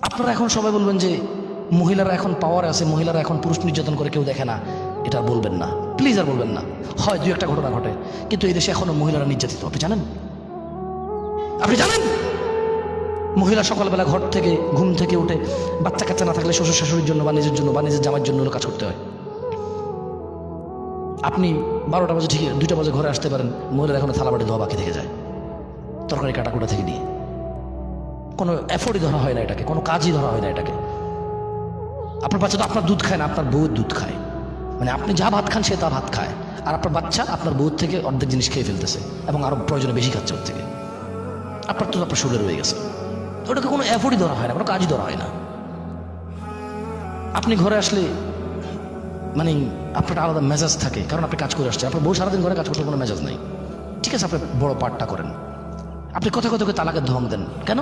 আপনারা এখন সবাই বলবেন যে মহিলারা এখন পাওয়ারে আছে, মহিলারা এখন পুরুষ নির্যাতন করে কেউ দেখে না, এটা আর বলবেন না, প্লিজ আর বলবেন না। হয় দুই একটা ঘটনা ঘটে, কিন্তু এই দেশে এখনো মহিলারা নির্যাতিত। আপনি জানেন? আপনি জানেন মহিলা সকালবেলা ঘর থেকে ঘুম থেকে উঠে বাচ্চা কাচ্চা না থাকলে শ্বশুর শাশুড়ির জন্য বা নিজের জন্য বা নিজের জামার জন্য কাজ করতে হয়। আপনি 12টা বাজে ঠিক 2টা বাজে ঘরে আসতে পারেন, মহিলারা এখন থালা বাটি ধোয়া বাকি থেকে যায়, তরকারি কাটাকুটা থেকে নিয়ে। কোনো এফোর্টই ধরা হয় না এটাকে, কোনো কাজই ধরা হয় না এটাকে। আপনার বাচ্চা তো আপনার দুধ খায় না, আপনার বউয়ের দুধ খায়। মানে আপনি যা ভাত খান সে তা ভাত খায়, আর আপনার বাচ্চা আপনার বউয়ের থেকে অর্ধেক জিনিস খেয়ে ফেলতেছে এবং আরও প্রয়োজনে বেশি খাচ্ছে ওর থেকে। আপনার তো আপনার শরীরে রয়ে গেছে, ওটাকে কোনো এফোর্টই ধরা হয় না, কোনো কাজই ধরা হয় না। আপনি ঘরে আসলে মানে আপনার আলাদা মেজাজ থাকে, কারণ আপনি কাজ করে আসছেন। আপনার বউ সারাদিন ঘরে কাজ করতে কোনো মেজাজ নেই, ঠিক আছে, আপনি বড় পার্টটা করেন। আপনি কথা কথা তালাকের ধম দেন কেন?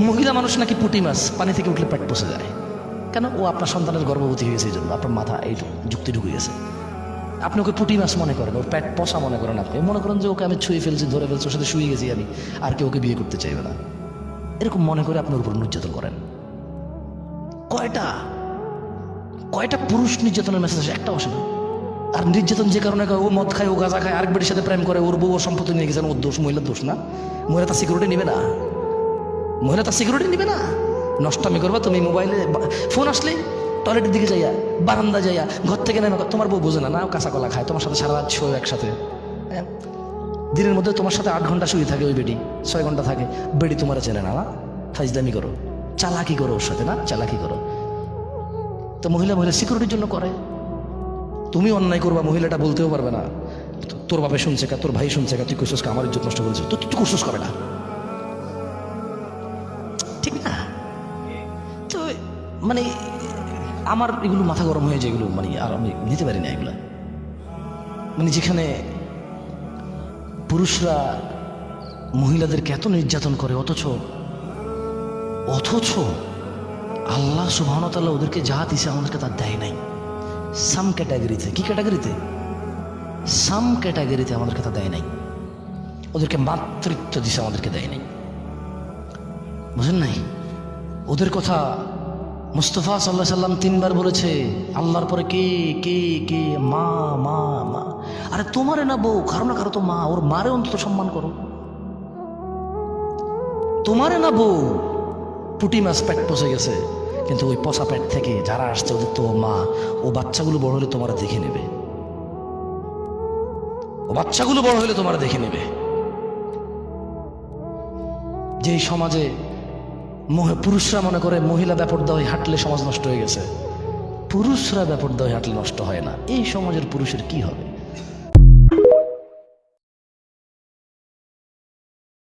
মহিলা মানুষ নাকি পুঁটি মাছ, পানি থেকে উঠলে পেট পচে যায়। কেন? ও আপনার সন্তানের গর্ভবতী হয়েছে, এই জন্য আপনার মাথা এই যুক্তি ঢুকে গেছে। আপনি ওকে পুঁটি মাছ মনে করেন, ওর পেট পচা মনে করেন। আপনি মনে করেন যে ওকে আমি ছুঁয়ে ফেলছি, ধরে ফেলছি, ওর সাথে শুয়ে গেছি আমি, আর কেউ ওকে বিয়ে করতে চাইবে না, এরকম মনে করে আপনার উপর নির্যাতন করেন। কয়টা পুরুষ নির্যাতনের মেসেজ আসে? একটাও আসে না। আর নির্যাতন যে কারণে ও মদ খায়, ও গাঁজা খায়, আরেক বেটির সাথে প্রেম করে, ওর বউ ওর সম্পত্তি নিয়ে গেছেন, ওর দোষ, মহিলার দোষ না? মহিলা তার সিকিউরিটি নিবে না? মহিলা তার সিকিউরিটি নিবে না? নষ্টামি করবা তুমি, মোবাইলে ফোন আসলে টয়লেটের দিকে যাইয়া, বারান্দা যাইয়া, ঘর থেকে নেমে, তোমার বউ বোঝে না, না কাঁচা কলা খায়, তোমার সাথে সারা রাত শোয় একসাথে। হ্যাঁ, দিনের মধ্যে তোমার সাথে 8 ঘন্টা শুয়ে থাকে ওই বেটি, 6 ঘন্টা থাকে। বেটি তোমার চেনে না, না ফাইজলামি করো, চালাকি করো ওর সাথে, না চালাকি করো। তো মহিলা সিকিউরিটির জন্য করে। তুমি অন্যায় করবা, মহিলাটা বলতেও পারবে না, তোর বাপে শুনছে কা, তোর ভাই শুনছে কা, তুই করছিস কা, আমার ইজ্জত নষ্ট করেছিস, তো তুই করছিস করে না, ঠিক না? তো মানে আমার এগুলো মাথা গরম হয়ে যায়, এগুলো মানে আর আমি নিতে পারি না এগুলা। মানে যেখানে পুরুষরা মহিলাদেরকে এত নির্যাতন করে, অথচ আল্লাহ সুবহানাহু ওয়া তাআলা ওদেরকে যা দিছে আমাদেরকে তা দেয় নাই। সাম ক্যাটাগরিতে, কি ক্যাটাগরিতে? সাম ক্যাটাগরিতে আমাদেরকে তা দেয় নাই। ওদেরকে মাতৃত্ব দিছে, আমাদেরকে দেয় নাই। বুঝেন নাই? ওদের কথা মুস্তাফা সাল্লাল্লাহু আলাইহি সাল্লাম 3 বার বলেছে, আল্লাহর পরে কে কে কে? মা মা মা। আরে তোমারে না বউ, কারো না কারো তো মা, ওর মারে অন্তত সম্মান করো। তোমারে না বউ, পুঁটি মাছ পেট পচে গেছে, কিন্তু ওই পচা পেট থেকে যারা আসছে ওদের তো মা। ও বাচ্চাগুলো বড় হলে তোমার দেখে নেবে, ও বাচ্চাগুলো বড় হলে তোমার দেখে নেবে। যেই সমাজে পুরুষরা মনে করে মহিলা বেপরদা হয়ে হাঁটলে সমাজ নষ্ট হয়ে গেছে, পুরুষরা বেপরদা হয়ে হাঁটলে নষ্ট হয় না, এই সমাজের পুরুষের কি হবে?